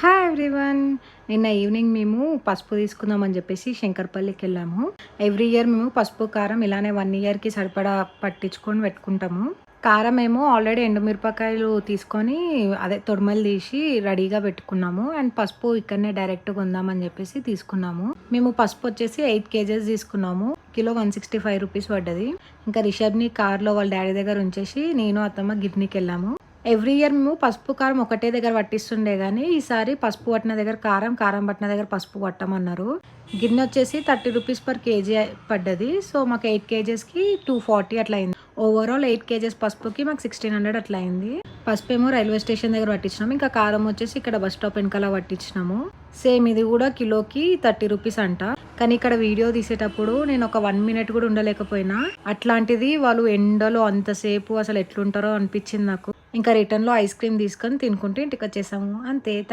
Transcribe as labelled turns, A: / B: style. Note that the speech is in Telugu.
A: Hi everyone. నిన్న ఈవినింగ్ మేము పసుపు తీసుకుందామని చెప్పేసి శంకర్పల్లికి వెళ్ళాము. ఎవ్రీ ఇయర్ మేము పసుపు కారం ఇలానే 1 ఇయర్కి సరిపడా పట్టించుకొని పెట్టుకుంటాము. కారం ఏమో ఆల్రెడీ ఎండుమిరపకాయలు తీసుకొని అదే తొడిమలు తీసి రెడీగా పెట్టుకున్నాము. అండ్ పసుపు ఇక్కడనే డైరెక్ట్ కొందామని చెప్పేసి తీసుకున్నాము. మేము పసుపు వచ్చేసి 8 కేజెస్ తీసుకున్నాము. కిలో 165 రూపీస్ పడ్డది. ఇంకా రిషబ్ని కార్లో వాళ్ళ డాడీ దగ్గర ఉంచేసి నేను అత్తమ్మ గిర్నీకి వెళ్ళాము. ఎవ్రీ ఇయర్ మేము పసుపు కారం ఒకటే దగ్గర పట్టిస్తుండే కానీ ఈసారి పసుపు పట్టిన దగ్గర కారం, కారం పట్టిన దగ్గర పసుపు పట్టమన్నారు. గిన్నె వచ్చేసి 30 రూపీస్ పర్ కేజీ పడ్డది. సో మాకు 8 కేజెస్కి 240 అట్లా అయింది. ఓవరాల్ 8 కేజెస్ పసుపుకి మాకు 1600 అట్లా అయింది. పసుపు ఏమో రైల్వే స్టేషన్ దగ్గర పట్టించినాము. ఇంకా కారం వచ్చేసి ఇక్కడ బస్ స్టాప్ వెనకాల పట్టించినాము. సేమ్ ఇది కూడా కిలోకి 30 రూపీస్ అంట. కానీ ఇక్కడ వీడియో తీసేటప్పుడు నేను ఒక 1 మినిట్ కూడా ఉండలేకపోయినా. అట్లాంటిది వాళ్ళు ఎండలో అంతసేపు అసలు ఎట్లుంటారో అనిపించింది నాకు. ఇంకా రిటర్న్లో ఐస్ క్రీమ్ తీసుకొని తినుకుంటూ ఇంటికి వచ్చేసాము. అంతే. థ్యాంక్